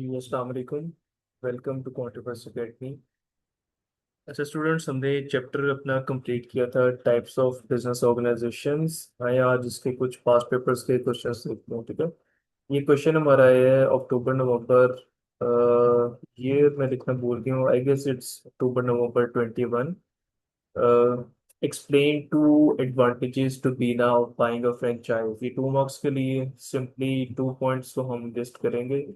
जी अस्सलाम वालेकुम। Welcome to Quantifies Academy. अच्छा स्टूडेंट्स, हमने चैप्टर अपना कंप्लीट किया था टाइप्स ऑफ बिजनेस ऑर्गेनाइजेशंस। आए आज इसके कुछ पास्ट पेपर्स के क्वेश्चंस देखते हैं, ठीक है। ये क्वेश्चन हमारा है अक्टूबर नवंबर, ये मैं लिखना भूल गया हूँ, I guess it's October November 21। Explain two advantages to be now buying a franchise. ये 2 मार्क्स के लिए सिंपली 2 पॉइंट्स को हम लिस्ट करेंगे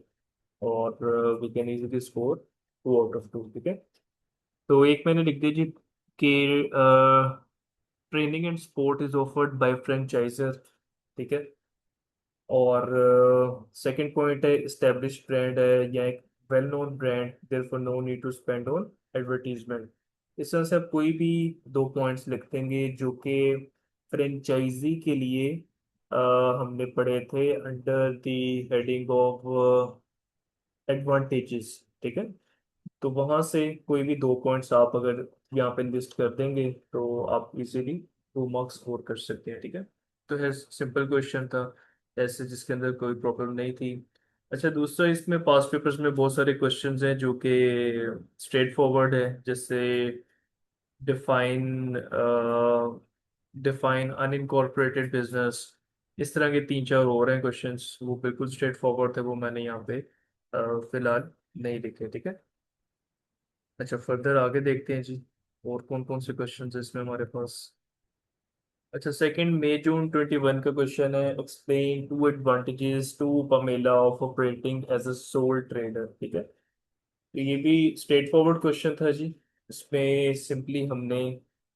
और we can easily score 2 out of 2, ठीक है। तो एक मैंने लिख दीजिए कि training and sport is offered by franchisor, ठीक है। और सेकंड पॉइंट है एस्टेब्लिश ब्रांड है या एक well known brand, therefore no need to spend on advertisement. इस तरह से आप कोई भी 2 पॉइंट्स लिख देंगे जो कि फ्रेंचाइजी के लिए अ, हमने पढ़े थे under the heading of advantages, ठीक है। तो वहां से कोई भी 2 पॉइंट्स आप अगर यहाँ पे लिस्ट कर देंगे तो आप इजीली 2 मार्क्स स्कोर कर सकते हैं, ठीक है। तो है सिंपल क्वेश्चन था, ऐसे जिसके अंदर कोई प्रॉब्लम नहीं थी। अच्छा दूसरा, इसमें पास्ट पेपर्स में बहुत सारे क्वेश्चंस हैं जो कि स्ट्रेट फॉरवर्ड है, जैसे डिफाइन डिफाइन अनइनकॉर्पोरेटेड बिजनेस। इस तरह के 3-4 और हैं क्वेश्चंस, वो बिल्कुल स्ट्रेट फॉरवर्ड थे, वो मैंने यहाँ पे फिलहाल नहीं लिखे, ठीक है। अच्छा फर्दर आगे देखते हैं जी, और कौन कौन से क्वेश्चन है इसमें हमारे पास। अच्छा सेकंड मई जून 21 का क्वेश्चन है, explain two advantages to Pamela of operating as a sole trader, ठीक है। तो ये भी स्ट्रेट फॉरवर्ड क्वेश्चन था जी। इसमें सिंपली हमने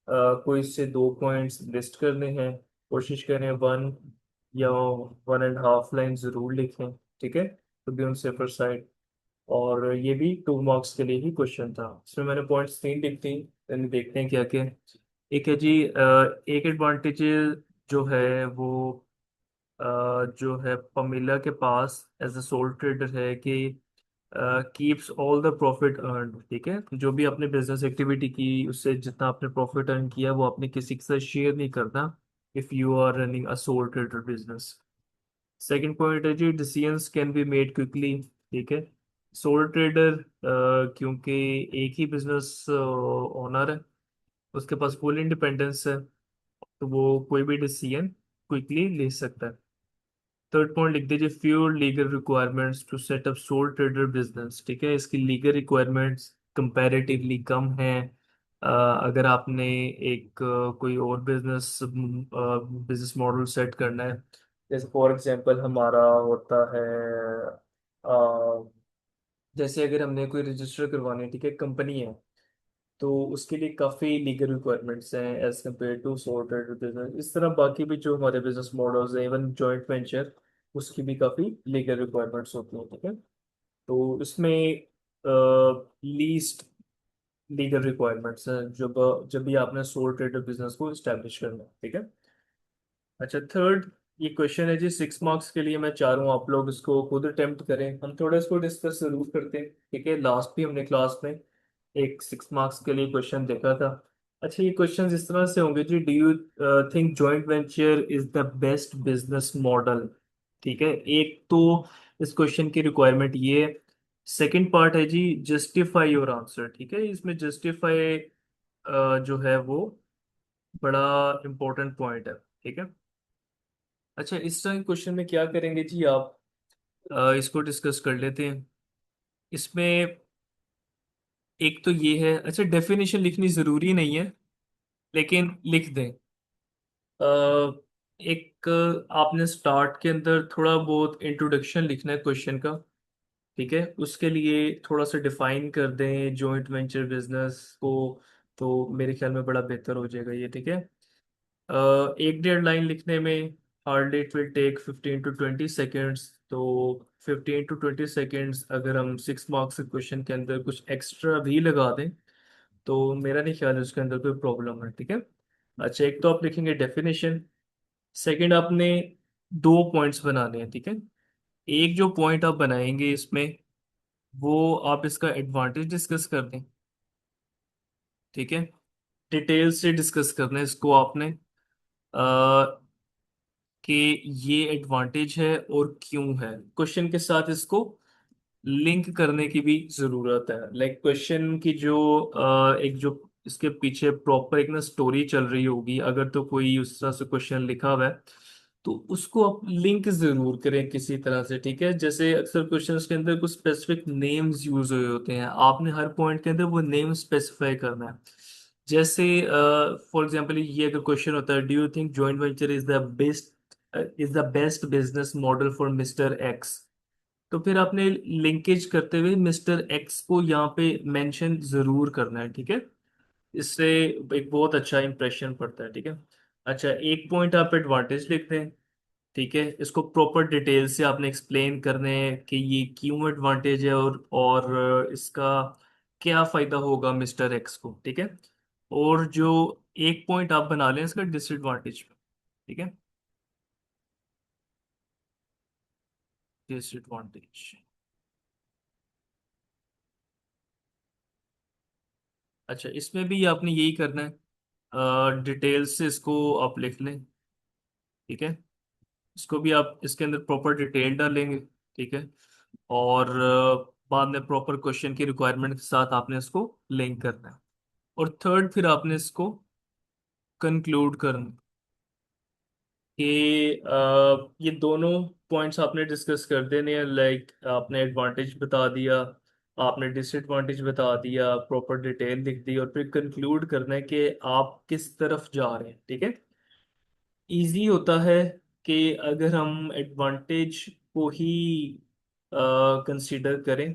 कोई से 2 पॉइंट्स लिस्ट करने हैं, कोशिश करें 1 या 1.5 लाइन जरूर लिखें, ठीक है, तो बी ऑन सेफर साइड। और ये भी 2 मार्क्स के लिए ही क्वेश्चन था। इसमें मैंने पॉइंट्स 3 लिख दी, यानी देखते हैं क्या क्या है। एक है जी एक एडवांटेज जो है वो जो है पमीला के पास एज अ सोल ट्रेडर है कि keeps all the profit earn, ठीक है। जो भी आपने बिजनेस एक्टिविटी की उससे जितना आपने प्रॉफिट अर्न किया वो आपने किसी के साथ शेयर नहीं करना, if you are running a sole trader business. Second point है जी decisions can be made quickly, ठीक है। सोल ट्रेडर क्योंकि एक ही बिजनेस ओनर है, उसके पास फुल इंडिपेंडेंस है, तो वो कोई भी डिसीजन क्विकली ले सकता है। थर्ड पॉइंट लिख दीजिए few legal requirements to set up sole trader business, ठीक है। इसकी लीगल रिक्वायरमेंट्स कंपैरेटिवली कम है। अगर आपने एक कोई और बिजनेस मॉडल सेट करना है, जैसे फॉर एग्जांपल हमारा होता है जैसे अगर हमने कोई रजिस्टर करवानी है, ठीक है, कंपनी है, तो उसके लिए काफ़ी लीगल रिक्वायरमेंट्स हैं as compared to sole trader business. इस तरह बाकी भी जो हमारे बिजनेस मॉडल्स हैं, इवन जॉइंट वेंचर, उसकी भी काफ़ी लीगल रिक्वायरमेंट्स होती हैं, ठीक है। तो इसमें लीस्ट लीगल रिक्वायरमेंट्स हैं जब जब भी आपने सोल ट्रेडर बिजनेस को इस्टेब्लिश करना है, ठीक है। अच्छा थर्ड, ये क्वेश्चन है जी 6 मार्क्स के लिए, मैं चाह रहा हूँ आप लोग इसको खुद अटेम्प्ट करें, हम थोड़ा इसको डिस्कस जरूर करते हैं, ठीक है। लास्ट भी हमने क्लास में एक 6 मार्क्स के लिए क्वेश्चन देखा था। अच्छा ये क्वेश्चन इस तरह से होंगे जी, do you think joint venture is the best business model, ठीक है। एक तो इस क्वेश्चन की रिक्वायरमेंट ये है। सेकंड पार्ट है जी जस्टिफाई योर आंसर, ठीक है। इसमें जस्टिफाई जो है वो बड़ा इंपॉर्टेंट पॉइंट है, ठीक है। अच्छा इस तरह के क्वेश्चन में क्या करेंगे जी आप, इसको डिस्कस कर लेते हैं। इसमें एक तो ये है, अच्छा डेफिनेशन लिखनी जरूरी नहीं है लेकिन लिख दें। एक आपने स्टार्ट के अंदर थोड़ा बहुत इंट्रोडक्शन लिखना है क्वेश्चन का, ठीक है। उसके लिए थोड़ा सा डिफाइन कर दें जॉइंट वेंचर बिजनेस को, तो मेरे ख्याल में बड़ा बेहतर हो जाएगा ये, ठीक है। एक डेढ़ लाइन लिखने में hardly it will take 15 to 20 seconds, तो 15 to 20 सेकेंड्स अगर हम 6 मार्क्स के क्वेश्चन के अंदर कुछ एक्स्ट्रा भी लगा दें तो मेरा नहीं ख्याल है उसके अंदर कोई प्रॉब्लम है, ठीक है। अच्छा एक तो आप लिखेंगे डेफिनेशन, सेकंड आपने 2 पॉइंट्स बनाने हैं, ठीक है। एक जो पॉइंट आप बनाएंगे इसमें वो आप इसका एडवांटेज डिस्कस कर दें, ठीक है। डिटेल से डिस्कस करना है इसको आपने कि ये एडवांटेज है और क्यों है, क्वेश्चन के साथ इसको लिंक करने की भी जरूरत है। लाइक क्वेश्चन की जो एक जो इसके पीछे प्रॉपर एक ना स्टोरी चल रही होगी, अगर तो कोई उस तरह से क्वेश्चन लिखा हुआ है तो उसको आप लिंक जरूर करें किसी तरह से, ठीक है। जैसे अक्सर क्वेश्चंस के अंदर कुछ स्पेसिफिक नेम्स यूज हुए होते हैं, आपने हर पॉइंट के अंदर वो नेम स्पेसिफाई करना है। जैसे फॉर एग्जांपल ये अगर क्वेश्चन होता है, do you think joint venture is the best business model for mister x, तो फिर आपने लिंकेज करते हुए मिस्टर एक्स को यहाँ पे मेंशन जरूर करना है, ठीक है। इससे एक बहुत अच्छा इंप्रेशन पड़ता है, ठीक है। अच्छा, एक पॉइंट आप एडवांटेज लिखते हैं, ठीक है। इसको प्रॉपर डिटेल से आपने एक्सप्लेन करने हैं कि ये क्यों एडवांटेज है, और इसका क्या फायदा होगा मिस्टर एक्स को, ठीक है। और जो एक पॉइंट आप बना लें इसका डिसएडवांटेज, ठीक है। डिसएडवांटेज। अच्छा, इसमें भी आपने यही करना है, डिटेल से इसको आप लिख लें, ठीक है। इसको भी आप इसके अंदर प्रॉपर डिटेल डालेंगे, ठीक है। और बाद में प्रॉपर क्वेश्चन की रिक्वायरमेंट के साथ आपने इसको लिंक करना है। और थर्ड, फिर आपने इसको कंक्लूड करना कि ये दोनों पॉइंट्स आपने डिस्कस कर देने हैं। लाइक आपने एडवांटेज बता दिया, आपने डिसएडवांटेज बता दिया, प्रॉपर डिटेल लिख दी, और फिर कंक्लूड करना है कि आप किस तरफ जा रहे हैं, ठीक है। इजी होता है कि अगर हम एडवांटेज को ही कंसीडर करें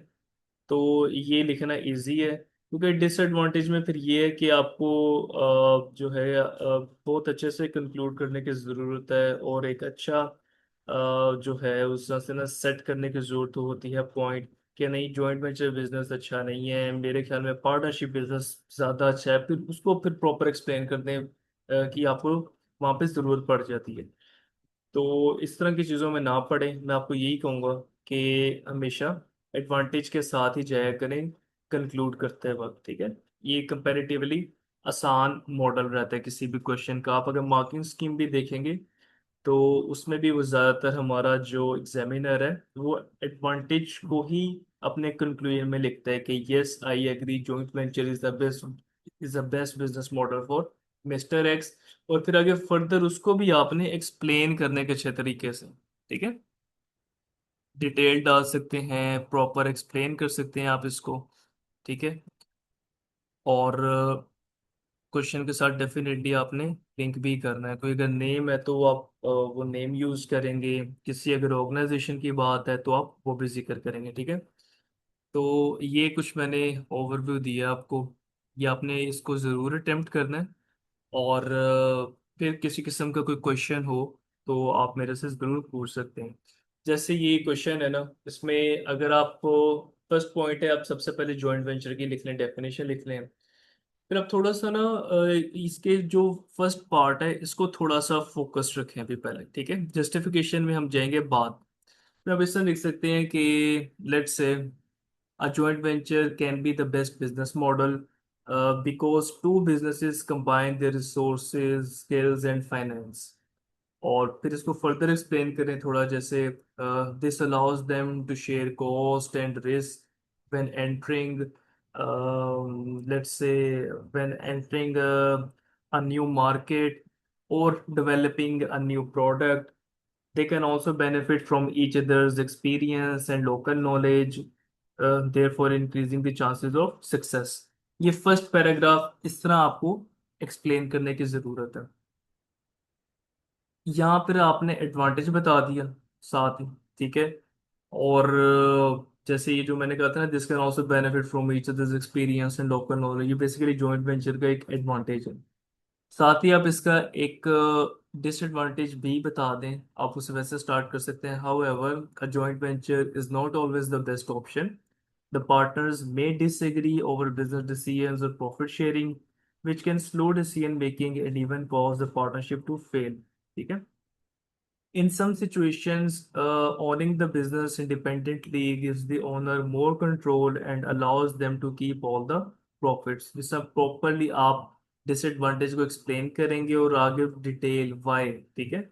तो ये लिखना इजी है, क्योंकि डिसएडवांटेज में फिर ये है कि आपको जो है बहुत अच्छे से कंक्लूड करने की ज़रूरत है, और एक अच्छा जो है उस तरह से ना सेट करने की ज़रूरत होती है पॉइंट, कि नहीं जॉइंट वेंचर बिजनेस अच्छा नहीं है, मेरे ख्याल में पार्टनरशिप बिजनेस ज़्यादा अच्छा है। फिर उसको फिर प्रॉपर एक्सप्लेन करने की आपको वहाँ पे ज़रूरत पड़ जाती है। तो इस तरह की चीज़ों में ना पड़े, मैं आपको यही कहूँगा कि हमेशा एडवांटेज के साथ ही जाया करें कंक्लूड करते वक्त, ठीक है। ये कंपैरेटिवली आसान मॉडल रहता है किसी भी क्वेश्चन का। आप अगर मार्किंग स्कीम भी देखेंगे तो उसमें भी वो ज़्यादातर हमारा जो एग्जामिनर है वो एडवांटेज को ही अपने कंक्लूजन में लिखता है कि yes I agree joint venture is the best business model for mister x. और फिर आगे फर्दर उसको भी आपने एक्सप्लेन करने के अच्छे तरीके से, ठीक है, डिटेल डाल सकते हैं, प्रॉपर एक्सप्लेन कर सकते हैं आप इसको, ठीक है। और क्वेश्चन के साथ डेफिनेटली आपने लिंक भी करना है। कोई अगर नेम है तो आप वो नेम यूज करेंगे, किसी अगर ऑर्गेनाइजेशन की बात है तो आप वो भी जिक्र करेंगे, ठीक है। तो ये कुछ मैंने ओवरव्यू दिया आपको, ये आपने इसको ज़रूर अटेम्प्ट करना है। और फिर किसी किस्म का कोई क्वेश्चन हो तो आप मेरे से ज़रूर पूछ सकते हैं। जैसे ये क्वेश्चन है ना, इसमें अगर आपको फर्स्ट पॉइंट है, आप सबसे पहले जॉइंट वेंचर की लिख लें, डेफिनेशन लिख लें। फिर आप थोड़ा सा ना इसके जो फर्स्ट पार्ट है इसको थोड़ा सा फोकस रखें अभी पहले, ठीक है। जस्टिफिकेशन में हम जाएंगे बाद। फिर आप इस तरह लिख सकते हैं कि let's say a joint venture can be the best business model because two businesses combine their resources, skills and finance। और फिर इसको फर्दर एक्सप्लेन करें थोड़ा, जैसे this allows them to share cost and risk when entering, let's say when entering a new market or developing a new product। they can also benefit from each other's experience and local knowledge, therefore increasing the chances of success। ये first paragraph इस तरह आपको explain करने की जरूरत है। यहाँ पर आपने एडवांटेज बता दिया साथ ही, ठीक है। और जैसे ये जो मैंने कहा था ना, this can also benefit from each others experience and local knowledge, ये बेसिकली जॉइंट वेंचर का एक एडवांटेज है। साथ ही आप इसका एक डिसएडवांटेज भी बता दें, आप उसे वैसे स्टार्ट कर सकते हैं। However a joint venture is not always the best option. The partners may disagree over business decisions और profit sharing which can slow decision making and even cause the partnership to fail, ठीक है। In some situations, owning the business independently gives the owner more control and allows them to keep all the profits। जिससे properly आप disadvantage को explain करेंगे और आगे detail Y, ठीक है।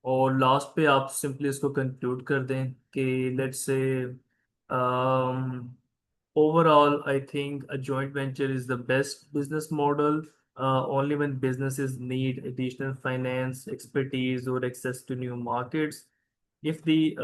और लास्ट पे आप सिंपली इसको कंक्लूड कर दें कि let's say Overall, I think a joint venture is the best business model. Only when businesses need additional finance, expertise, or access to new markets. If the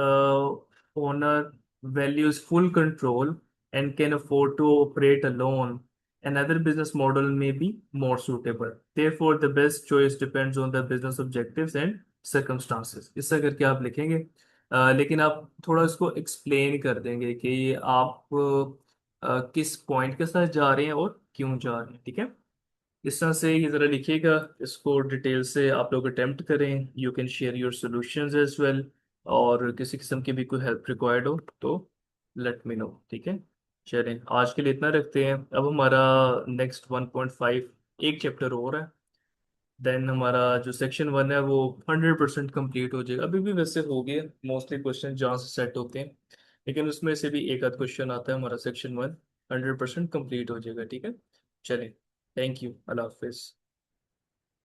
owner values full control and can afford to operate alone, another business model may be more suitable. Therefore, the best choice depends on the business objectives and circumstances. इस करके आप लिखेंगे। लेकिन आप थोड़ा इसको explain कर देंगे कि ये आप किस पॉइंट के साथ जा रहे हैं और क्यों जा रहे हैं, ठीक है। इस तरह से ये ज़रा लिखिएगा। इसको डिटेल से आप लोग अटेम्प्ट करें। You can share your solutions as well. और किसी किस्म की भी कोई हेल्प रिक्वायर्ड हो तो लेट मी नो, ठीक है। चलें, आज के लिए इतना रखते हैं। अब हमारा नेक्स्ट 1.5 एक चैप्टर और है। देन हमारा जो सेक्शन 1 है वो 100% कंप्लीट हो जाएगा। अभी भी वैसे हो गए मोस्टली क्वेश्चन जहाँ से सेट होते हैं, लेकिन उसमें से भी एक आध क्वेश्चन आता है। हमारा सेक्शन 1 100% कंप्लीट हो जाएगा, ठीक है। चलें, थैंक यू, अल्लाह हाफिज़।